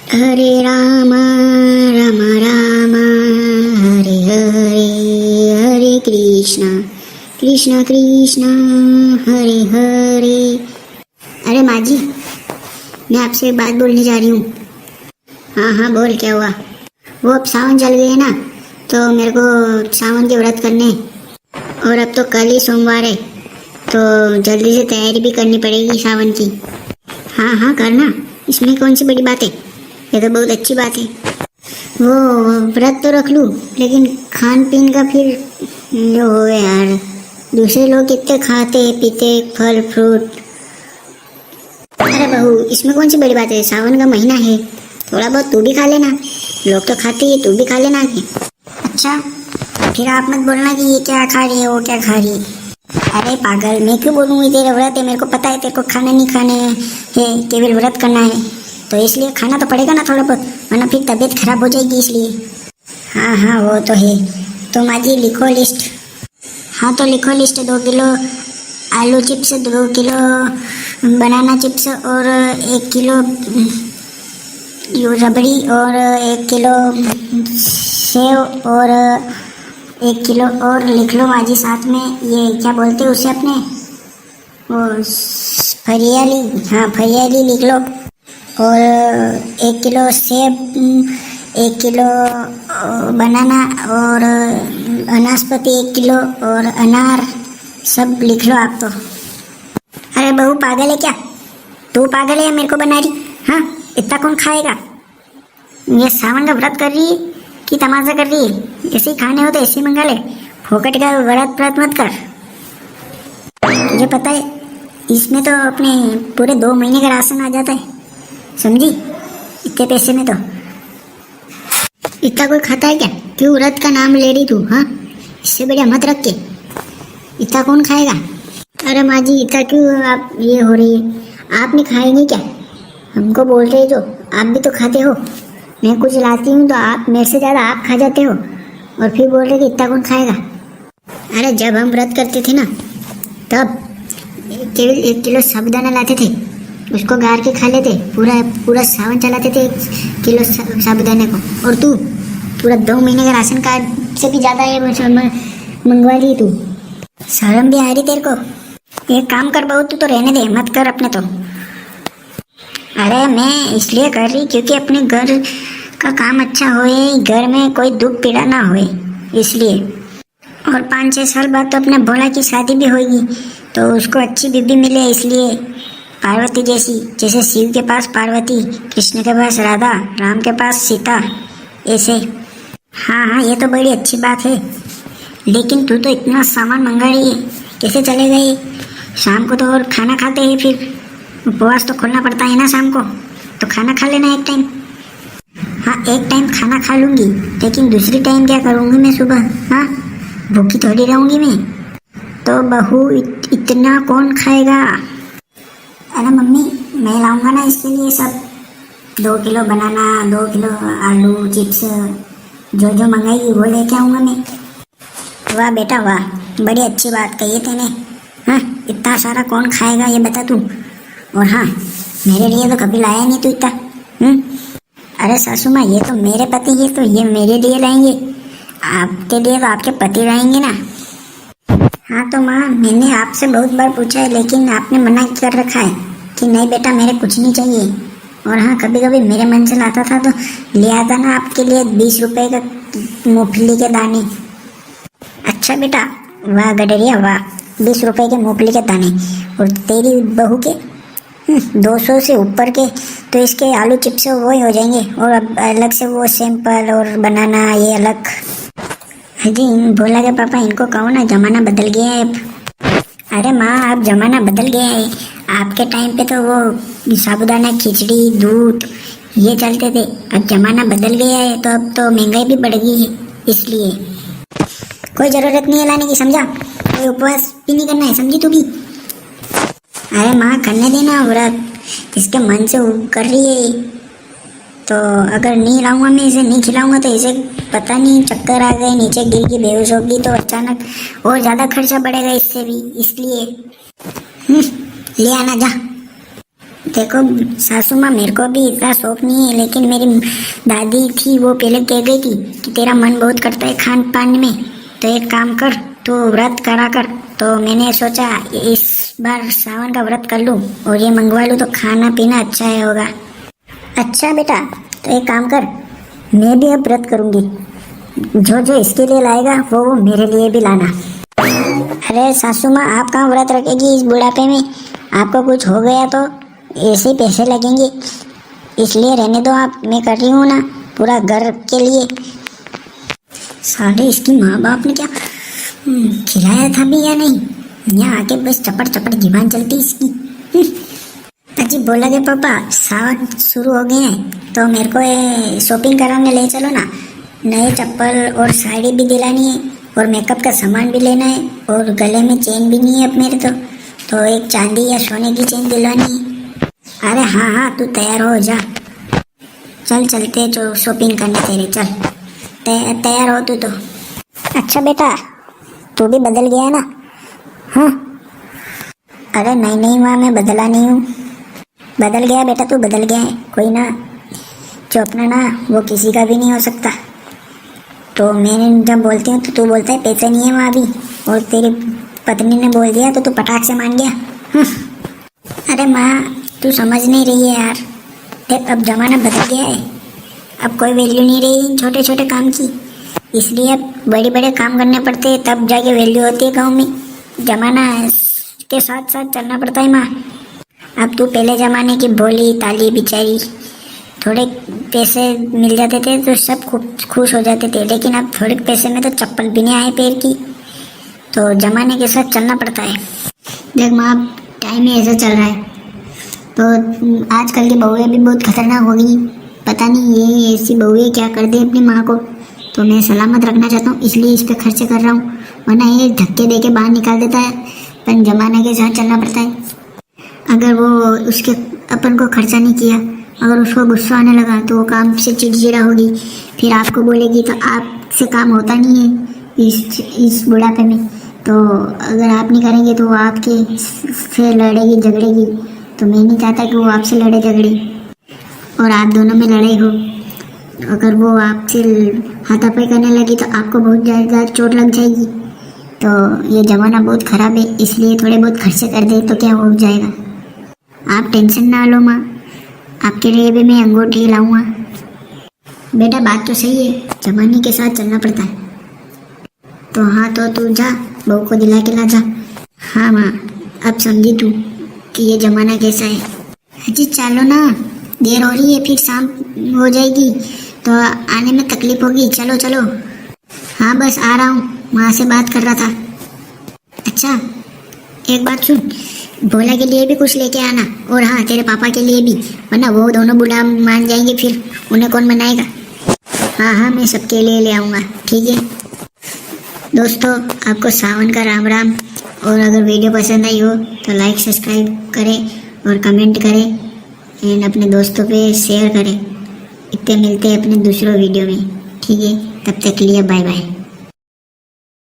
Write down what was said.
हरे राम राम राम हरे हरे हरे कृष्णा कृष्णा कृष्णा हरे हरे। अरे माँ जी, मैं आपसे एक बात बोलने जा रही हूँ। हाँ हाँ बोल, क्या हुआ? वो अब सावन चल गए ना, तो मेरे को सावन के व्रत करने, और अब तो कल ही सोमवार है, तो जल्दी से तैयारी भी करनी पड़ेगी सावन की। हाँ हाँ करना, इसमें कौन सी बड़ी बात है, ये तो बहुत अच्छी बात है। वो व्रत तो रख लूँ, लेकिन खान पीन का फिर जो हो यार, दूसरे लोग कितने खाते पीते फल फ्रूट। अरे बहू, इसमें कौन सी बड़ी बात है, सावन का महीना है, थोड़ा बहुत तू भी खा लेना, लोग तो खाते ही, तू भी खा लेना आगे। अच्छा, फिर आप मत बोलना कि ये क्या खा रही है वो क्या खा रही है। अरे पागल, मैं क्यों बोलूँगी, तेरा व्रत है, मेरे को पता है तेरे को खाना नहीं खाने है, केवल व्रत करना है, तो इसलिए खाना तो पड़ेगा ना थोड़ा बहुत, वरना फिर तबीयत खराब हो जाएगी इसलिए। हाँ हाँ वो तो है। तो माँ जी लिखो लिस्ट। हाँ तो लिखो लिस्ट, 2 किलो आलू चिप्स, 2 किलो बनाना चिप्स, और 1 किलो रबड़ी, और 1 किलो सेव, और 1 किलो और लिख लो माँ जी साथ में, ये क्या बोलते हैं उसे अपने, वो फरियाली, हाँ फरियाली लिख लो, और 1 किलो सेब, 1 किलो बनाना, और अनाशपाती 1 किलो, और अनार, सब लिख लो आप तो। अरे बहू पागल है क्या, तू पागल है या मेरे को बना रही? हाँ, इतना कौन खाएगा? ये सावन का व्रत कर रही है कि तमाशा कर रही है? ऐसे ही खाने हो तो ऐसे ही मंगा ले, फोकट का व्रत मत कर। तुझे पता है इसमें तो अपने पूरे 2 महीने का राशन आ जाता है, समझी? इतने पैसे में तो इतना कोई खाता है क्या? क्यों व्रत का नाम ले रही तू? हाँ, इससे बढ़िया मत रख के, इतना कौन खाएगा? अरे माँ जी, इतना क्यों आप ये हो रही है, आप नहीं खाएंगे क्या? हमको बोल रहे जो, आप भी तो खाते हो, मैं कुछ लाती हूँ तो आप मेरे से ज़्यादा आप खा जाते हो, और फिर बोल रहे कि इतना कौन खाएगा? अरे जब हम व्रत करते थे ना, तब केवल 1 किलो साबुदाना लाते थे, उसको गार के खा लेते, पूरा सावन चलाते थे 1 किलो साबुदाने को, और तू पूरा 2 महीने का राशन कार्ड से भी ज़्यादा है मंगवा ली तू। शर्म भी आ रही तेरे को? एक काम कर बहू, तू तो रहने दे, मत कर अपने तो। अरे मैं इसलिए कर रही क्योंकि अपने घर का काम अच्छा होए, घर में कोई दुख पीड़ा ना होए, इसलिए। और 5-6 साल बाद तो अपने भोला की शादी भी होगी, तो उसको अच्छी बीबी मिले, इसलिए पार्वती जैसी, जैसे शिव के पास पार्वती, कृष्ण के पास राधा, राम के पास सीता, ऐसे। हाँ हाँ ये तो बड़ी अच्छी बात है, लेकिन तू तो इतना सामान मंगा रही है, कैसे चलेगा ये? शाम को तो और खाना खाते हैं, फिर उपवास तो खोलना पड़ता है ना शाम को, तो खाना खा लेना एक टाइम। हाँ एक टाइम खाना खा लूँगी, लेकिन दूसरी टाइम क्या करूँगी मैं सुबह? हाँ भूखी थोड़ी रहूँगी मैं तो। बहू इतना कौन खाएगा? अरे मम्मी, मैं लाऊंगा ना इसके लिए सब, 2 किलो बनाना, 2 किलो आलू चिप्स, जो मंगाएगी वो लेके आऊँगा मैं। वाह बेटा वाह, बड़ी अच्छी बात कही है तूने। हाँ इतना सारा कौन खाएगा ये बता तू। और हाँ, मेरे लिए तो कभी लाया नहीं तू इतना। अरे सासू माँ, ये तो मेरे पति है, तो ये मेरे लिए लाएंगे, आपके लिए तो आपके पति लाएंगे ना। हाँ तो माँ, मैंने आपसे बहुत बार पूछा है, लेकिन आपने मना कर रखा है कि नहीं बेटा मेरे कुछ नहीं चाहिए। और हाँ, कभी कभी मेरे मन से लाता था तो ले आता ना आपके लिए 20 रुपए का मूंगफली के दाने। अच्छा बेटा, वाह गडरिया वाह, 20 रुपए के मूंगफली के दाने, और तेरी बहू के 200 से ऊपर के, तो इसके आलू चिप्स वो ही हो जाएंगे, और अब अलग से वो सैंपल और बनाना ये अलग। जी भोला के पापा, इनको कहो ना जमाना बदल गया है अब। अरे माँ, अब जमाना बदल गया है, आपके टाइम पे तो वो साबुदाना खिचड़ी दूध ये चलते थे, अब जमाना बदल गया है, तो अब तो महंगाई भी बढ़ गई है, इसलिए कोई ज़रूरत नहीं है लाने की, समझा? कोई उपवास भी नहीं करना है, समझी तू भी? अरे माँ करने देना व्रत, जिसके मन से कर रही है, तो अगर नहीं लाऊंगा मैं इसे, नहीं खिलाऊंगा तो इसे पता नहीं चक्कर आ गए, नीचे गिर के बेहोश होगी, तो अचानक और ज़्यादा खर्चा बढ़ेगा इससे भी, इसलिए ले आना जा। देखो सासू माँ, मेरे को भी इतना शौक नहीं है, लेकिन मेरी दादी थी वो पहले कह गई थी कि तेरा मन बहुत करता है खान पान में, तो एक काम कर, तू व्रत करा कर। तो मैंने सोचा इस बार सावन का व्रत कर लूँ और ये मंगवा लूँ तो खाना पीना अच्छा है होगा। अच्छा बेटा, तो एक काम कर, मैं भी अब व्रत करूँगी, जो जो इसके लिए लाएगा वो मेरे लिए भी लाना। अरे सासू माँ, आप कहाँ व्रत रखेगी इस बुढ़ापे में, आपको कुछ हो गया तो ऐसे ही पैसे लगेंगे, इसलिए रहने दो आप, मैं कर रही हूँ ना पूरा घर के लिए। साले इसकी माँ बाप ने क्या खिलाया था भी या नहीं, यहाँ आके बस चपड़ चपड़ जीवान चलती इसकी। अजी बोला कि पापा सावन शुरू हो गए हैं तो मेरे को ये शॉपिंग कराने ले चलो ना, नए चप्पल और साड़ी भी दिलानी है और मेकअप का सामान भी लेना है और गले में चेन भी नहीं है अब मेरे तो एक चांदी या सोने की चेन दिलानी है। अरे हाँ हाँ, तू तैयार हो जा, चल चलते जो शॉपिंग करने तेरे, चल तैयार हो तू तो। अच्छा बेटा, तू भी बदल गया ना? हाँ। अरे नहीं नहीं माँ, मैं बदला नहीं हूँ। बदल गया बेटा, तू बदल गया है, कोई ना, जो अपना ना वो किसी का भी नहीं हो सकता। तो मैंने जब बोलती हूँ तो तू बोलता है पैसे नहीं है वहाँ भी, और तेरी पत्नी ने बोल दिया तो तू पटाख से मान गया। अरे माँ, तू समझ नहीं रही है यार, देख अब जमाना बदल गया है, अब कोई वैल्यू नहीं रही छोटे छोटे काम की, इसलिए अब बड़े बड़े काम करने पड़ते हैं तब जाके वैल्यू होती है गाँव में। जमाना के साथ साथ चलना पड़ता है माँ। अब तू पहले जमाने की भोली ताली बिचारी, थोड़े पैसे मिल जाते थे तो सब खुश हो जाते थे, लेकिन अब थोड़े पैसे में तो चप्पल भी नहीं आए पैर की, तो जमाने के साथ चलना पड़ता है। देख माँ, टाइम ही ऐसा चल रहा है, तो आजकल की बहुएं भी बहुत खतरनाक हो गई, पता नहीं ये ऐसी बहुएं क्या कर दे अपनी माँ को, तो मैं सलामत रखना चाहता हूँ इसलिए इस पे खर्चे कर रहा हूँ, वरना ये धक्के दे के बाहर निकाल देता है, पर जमाने के साथ चलना पड़ता है। अगर वो उसके अपन को खर्चा नहीं किया, अगर उसको गुस्सा आने लगा तो वो काम से चिड़चिड़ा होगी, फिर आपको बोलेगी तो आपसे काम होता नहीं है इस बुढ़ापे में, तो अगर आप नहीं करेंगे तो वो आपके से लड़ेगी झगड़ेगी, तो मैं नहीं चाहता कि वो आपसे लड़े झगड़े और आप दोनों में लड़ाई हो। अगर वो आपसे हाथापाई करने लगी तो आपको बहुत ज़्यादा चोट लग जाएगी, तो ये ज़माना बहुत ख़राब है, इसलिए थोड़े बहुत खर्चे कर दे तो क्या हो जाएगा। आप टेंशन ना लो माँ, आपके लिए भी मैं अंगूठी लाऊंगा। बेटा बात तो सही है, जमाने के साथ चलना पड़ता है, तो हाँ तो तू जा बहू को दिला के ला जा। हाँ माँ, अब समझी तू कि ये ज़माना कैसा है। अजी चलो ना, देर हो रही है, फिर शाम हो जाएगी तो आने में तकलीफ होगी, चलो चलो। हाँ बस आ रहा हूँ, माँ से बात कर रहा था। अच्छा एक बात सुन, भोला के लिए भी कुछ लेके आना, और हाँ तेरे पापा के लिए भी, वरना वो दोनों बूढ़ा मान जाएंगे, फिर उन्हें कौन मनाएगा। हाँ हाँ मैं सबके लिए ले आऊँगा, ठीक है। दोस्तों आपको सावन का राम राम, और अगर वीडियो पसंद आई हो तो लाइक सब्सक्राइब करें और कमेंट करें एंड अपने दोस्तों पे शेयर करें। इतने मिलते हैं अपने दूसरों वीडियो में, ठीक है, तब तक के लिए बाय बाय।